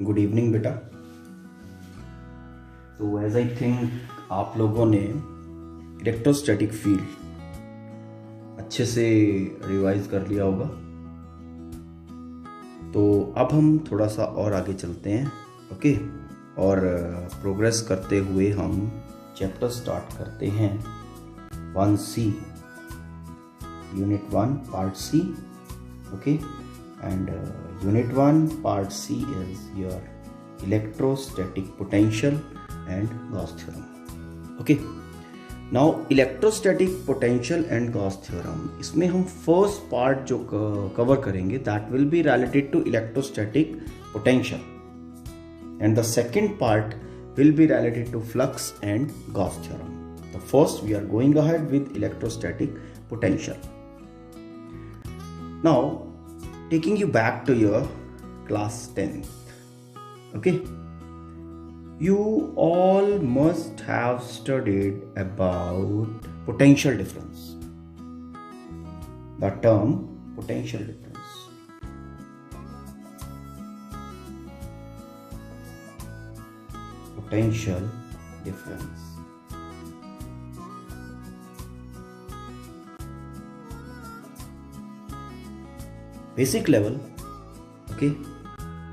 Good evening बेटा। तो as I think आप लोगों ने इलेक्ट्रोस्टैटिक फील्ड अच्छे से रिवाइज कर लिया होगा। तो अब हम थोड़ा सा और आगे चलते हैं, ओके। और प्रोग्रेस करते हुए हम चैप्टर स्टार्ट करते हैं 1C, unit 1 part C, okay. And unit 1 part C is your electrostatic potential and Gauss theorem, okay. Now electrostatic potential and Gauss theorem, इसमें हम फर्स्ट पार्ट जो कवर करेंगे that will be related to electrostatic potential and the second part will be related to flux and Gauss theorem. The first we are going ahead with electrostatic potential. Now taking you back to your class 10th, okay. You all must have studied about potential difference, the term potential difference. Potential difference. Basic level, okay,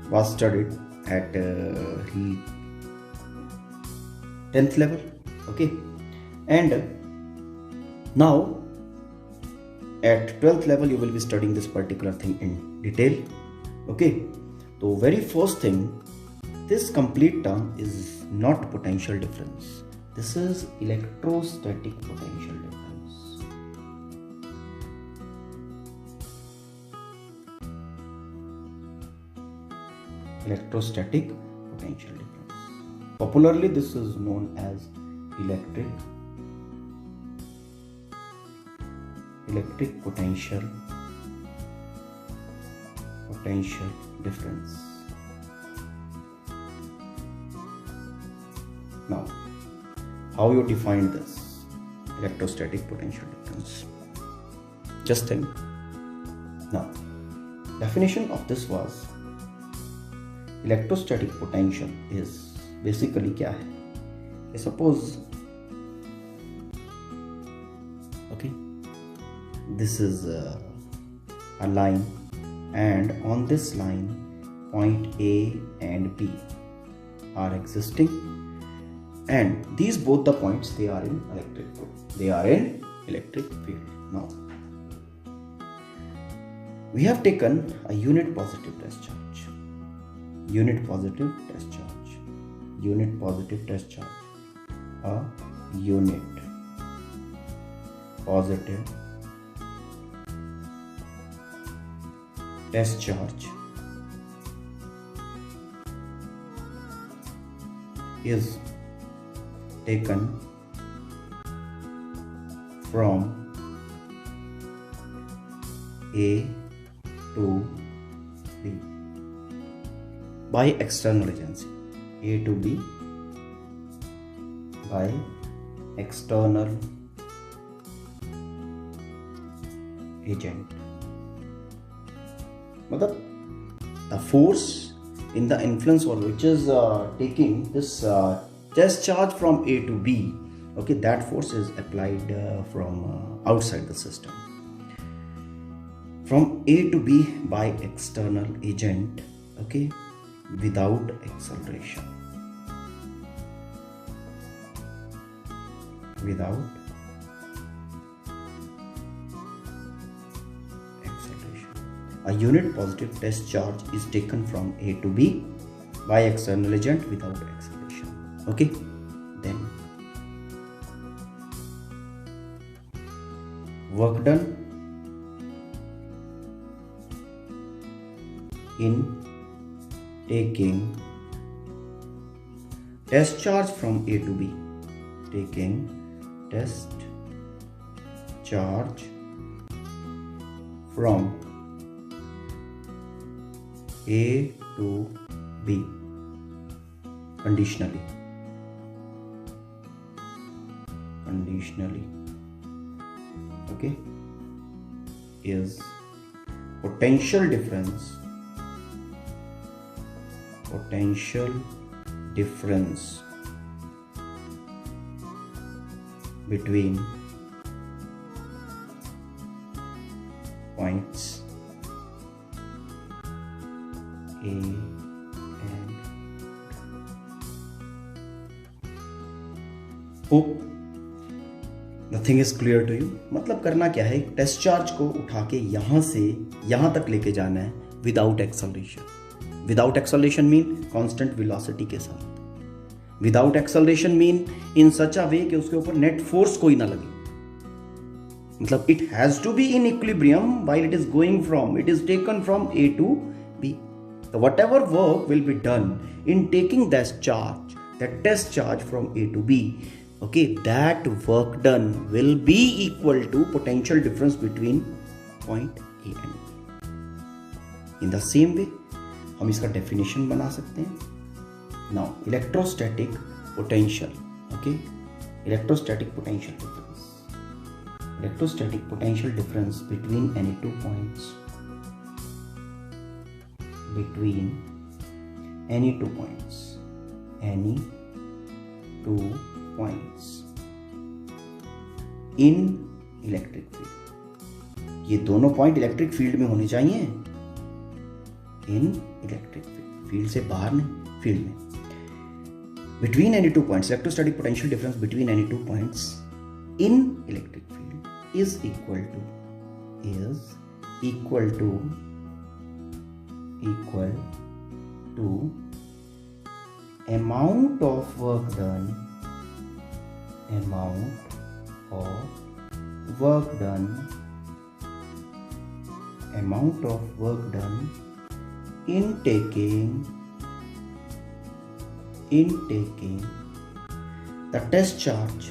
was studied at 10th level, okay. And now at 12th level you will be studying this particular thing in detail, okay. So very first thing, this complete term is not potential difference, this is electrostatic potential difference. Electrostatic potential difference. Popularly this is known as electric potential difference. Now, how you define this electrostatic potential difference? Just think. Now, definition of this was electrostatic potential is basically क्या है? Suppose, okay, this is a line, and on this line point A and B are existing, and these both the points they are in electric field. Now we have taken a unit positive test charge. Unit positive test charge, a unit positive test charge is taken from A to B by external agency. A to B by external agent. मतलब the force in the influence or which is taking this test charge from A to B, okay, that force is applied from outside the system. From A to B by external agent, okay, without acceleration. A unit positive test charge is taken from A to B by external agent without acceleration, okay. Then work done in taking test charge from A to B, taking test charge from A to B conditionally, okay, is potential difference potential difference between points A and hope nothing is clear to you। मतलब करना क्या है, test charge को उठा के यहां से यहां तक लेके जाना है without acceleration. Without acceleration mean constant velocity के साथ। Without acceleration mean in such a way कि उसके ऊपर नेट फोर्स कोई ना लगे। मतलब it has to be in equilibrium while it is going from, it is taken from A to B। So whatever work will be done in taking that charge, that test charge from A to B, okay, that work done will be equal to potential difference between point A and B। In the same way, हम इसका definition बना सकते हैं। Now, electrostatic potential, okay, electrostatic potential difference, electrostatic potential difference between any two points, between any two points, any two points in electric field। ये दोनों point electric field में होने चाहिए, इन इलेक्ट्रिक फील्ड से बाहर नहीं, फील्ड में। between any two points, electrostatic potential difference between any two points in electric field is equal to amount of work done in taking the test charge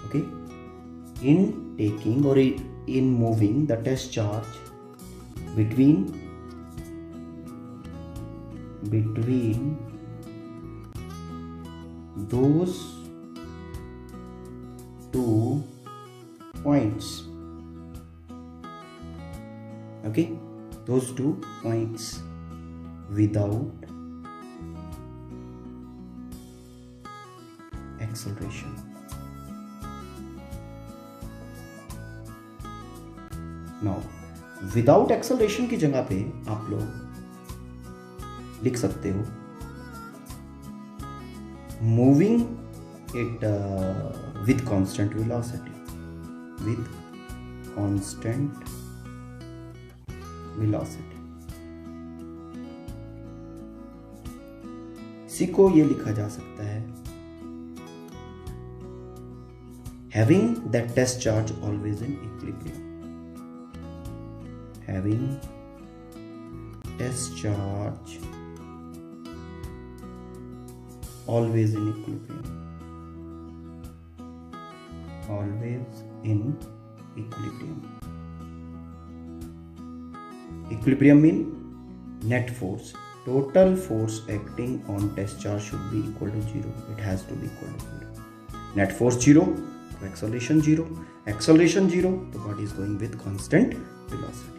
okay, in taking or in moving the test charge between those two points, okay, those two points without acceleration। Now, without acceleration की जगह पे आप लोग लिख सकते हो moving it with constant velocity, इसी को ये लिखा जा सकता है having that test charge always in equilibrium, having test charge always in equilibrium, equilibrium mean net force, total force acting on test charge should be equal to 0, it has to be equal to 0। net force 0 तो acceleration 0, acceleration 0 तो body is going with constant velocity।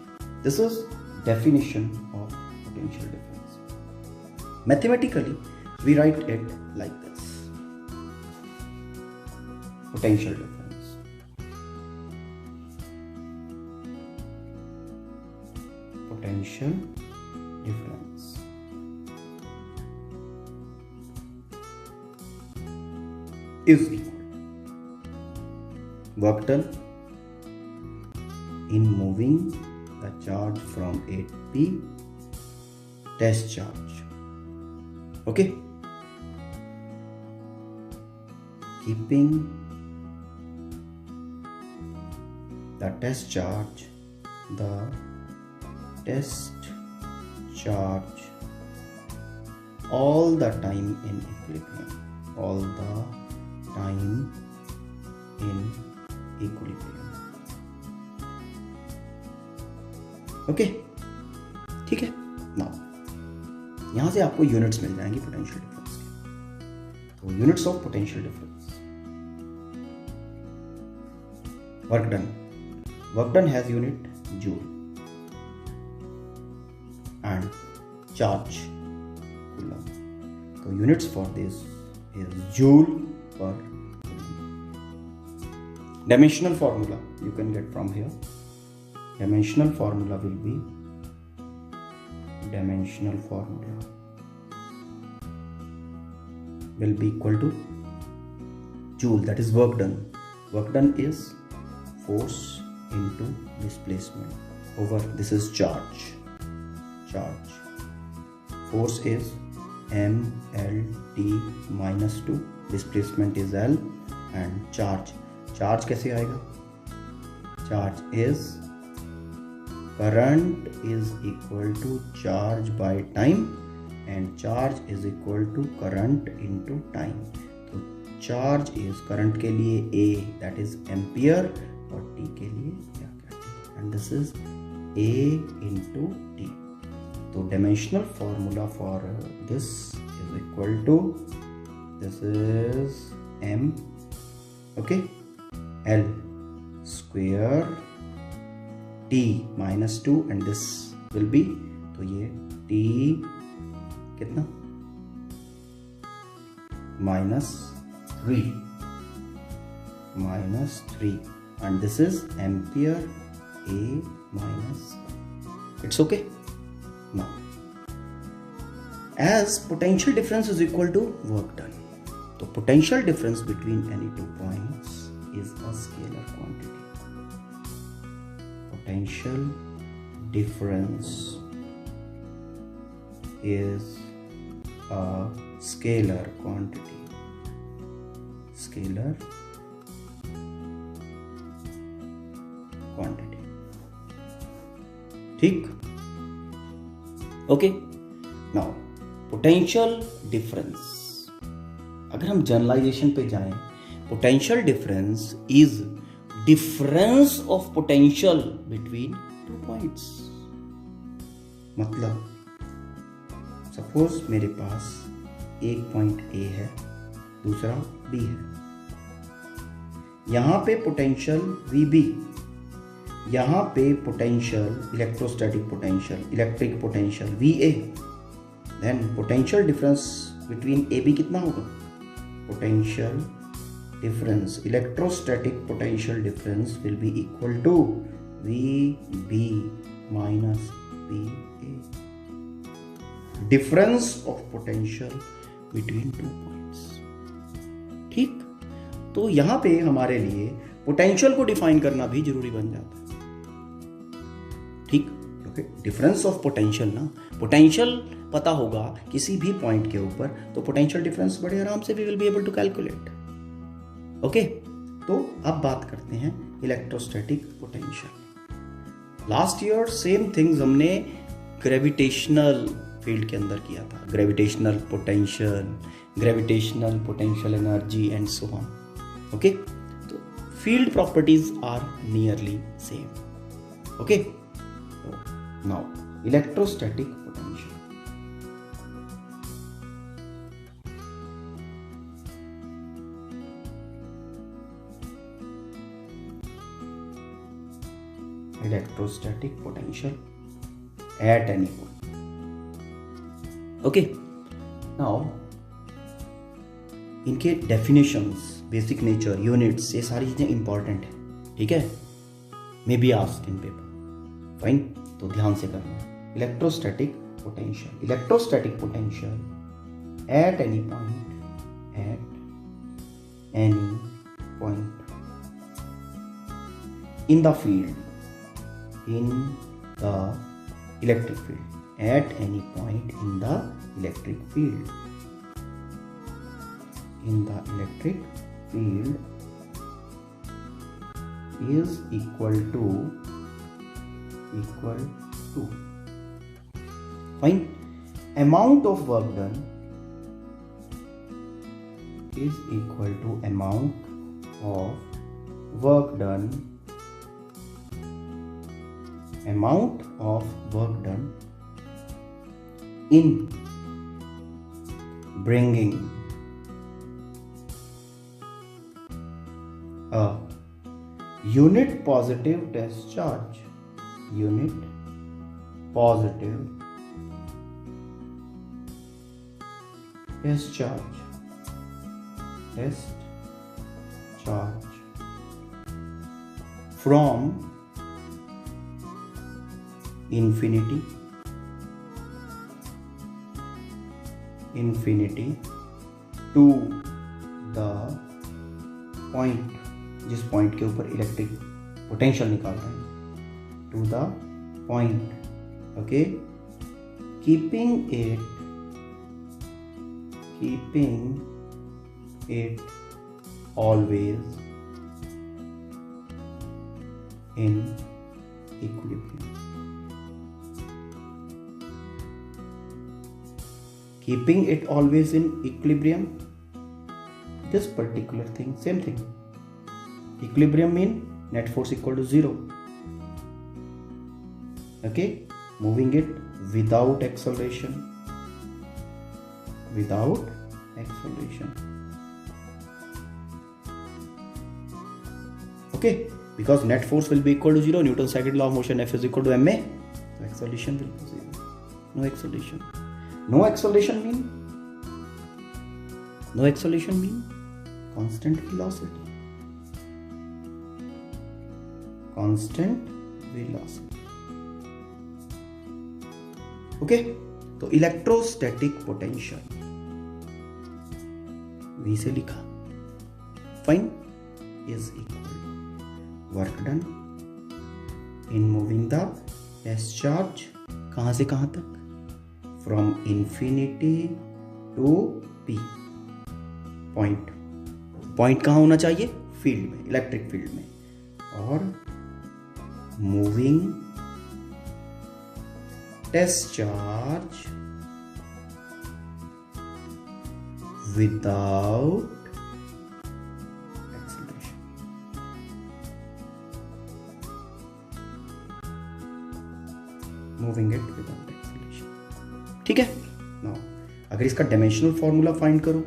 This is definition of potential difference। Mathematically, we write it like this: potential difference is equal work done in moving the charge from A to B, test charge, okay, keeping the test charge all the time in equilibrium, okay, ठीक है। Now यहां से आपको units मिल जाएंगी potential difference के। तो units of potential difference, work done. Work done has unit joule and charge coulomb. So units for this is joule per coulomb. Dimensional formula you can get from here. Dimensional formula will be equal to joule, that is work done. Work done is force into displacement over, this is charge. Force is mLT minus 2, displacement is L, and charge कैसे आएगा? Charge is current is equal to charge by time, and charge is equal to current into time. तो charge is current के लिए A, that is ampere, और T के लिए क्या कहते हैं, and this is A into T. तो dimensional formula for this is equal to, this is M, okay, L square T minus 2, and this will be, तो ये T कितना -3, and this is ampere A minus 1. It's okay. Now, as potential difference is equal to work done, the potential difference between any two points is a scalar quantity. Potential difference is a scalar quantity. ठीक, okay. Now potential difference, अगर हम generalisation पे जाएं, potential difference is difference of potential between two points. मतलब suppose मेरे पास एक point A है, दूसरा B है. यहां पे पोटेंशियल VB, यहां पे potential electrostatic potential, electric potential VA. Then potential difference between AB कितना होगा? Potential difference, electrostatic potential difference will be equal to VB minus VA. Difference of potential between two points. ठीक, तो यहां पे हमारे लिए पोटेंशियल को डिफाइन करना भी जरूरी बन जाता है. ठीक, क्योंकि डिफरेंस ऑफ पोटेंशियल ना, पोटेंशियल पता होगा किसी भी पॉइंट के ऊपर, तो पोटेंशियल डिफरेंस बड़े आराम से we will be able to calculate. Okay, तो अब बात करते हैं electrostatic potential. Last year same things हमने ग्रेविटेशनल फील्ड के अंदर किया था. Gravitational potential energy and so on. Okay, तो field properties are nearly same. Okay, now electrostatic potential. Electrostatic potential at any point. Okay, now इनके definitions, basic nature, units, ये सारी चीजें इंपॉर्टेंट है. ठीक है, may be asked in paper. Fine, तो ध्यान से करना. Electrostatic potential at any point in the field, in the electric field, at any point in the electric field, is equal to fine, amount of work done is equal to amount of work done in bringing a unit positive test charge, unit positive test charge, from infinity to the point, जिस point के ऊपर electric potential निकाल रहे हैं, to the point, okay, keeping it always in equilibrium. Keeping it always in equilibrium, this particular thing, same thing. Equilibrium mean net force equal to 0. Okay, moving it without acceleration. Okay, because net force will be equal to 0, Newton's second law of motion, F is equal to ma, so acceleration will be 0. No acceleration mean constant velocity. Okay, तो electrostatic potential V से लिखा, fine, is equal work done in moving the test charge, कहां से कहां तक, from infinity to P, point कहां होना चाहिए, फील्ड में, इलेक्ट्रिक फील्ड में, और moving test charge without acceleration. Moving it without acceleration. ठीक है, now अगर इसका डायमेंशनल फॉर्मूला फाइंड करो,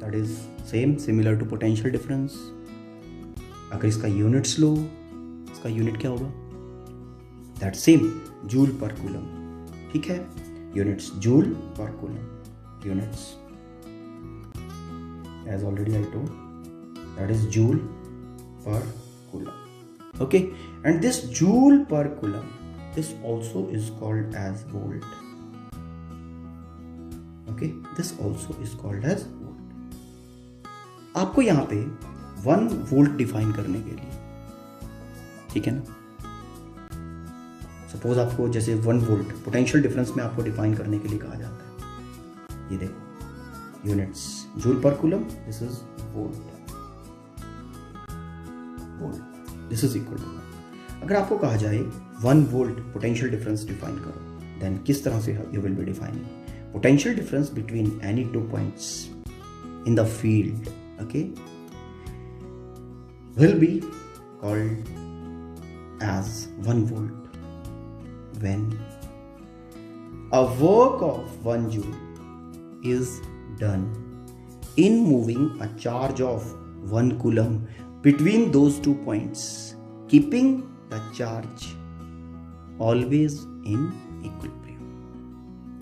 that is similar to potential difference. अगर इसका यूनिट्स लो, इसका यूनिट क्या होगा, that same, joule per coulomb. ठीक है, units joule per coulomb, units as already I told, that is joule per coulomb. Okay, and this joule per coulomb, this also is called as volt. Okay, this also is called as volt. आपको यहाँ पे 1 volt define करने के लिए, ठीक है ना, suppose आपको जैसे 1 वोल्ट पोटेंशियल डिफरेंस में आपको डिफाइन करने के लिए कहा जाता है, ये देखो, units joule per coulomb, this is volt, this is equal to 1. अगर आपको कहा जाए 1 वोल्ट पोटेंशियल डिफरेंस डिफाइन करो, देन किस तरह से you will be defining potential difference between any 2 points in the field, okay, will be called as 1 volt when a work of 1 joule is done in moving a charge of 1 coulomb between those 2 points, keeping the charge always in equilibrium.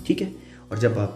ठीक है, और जब आप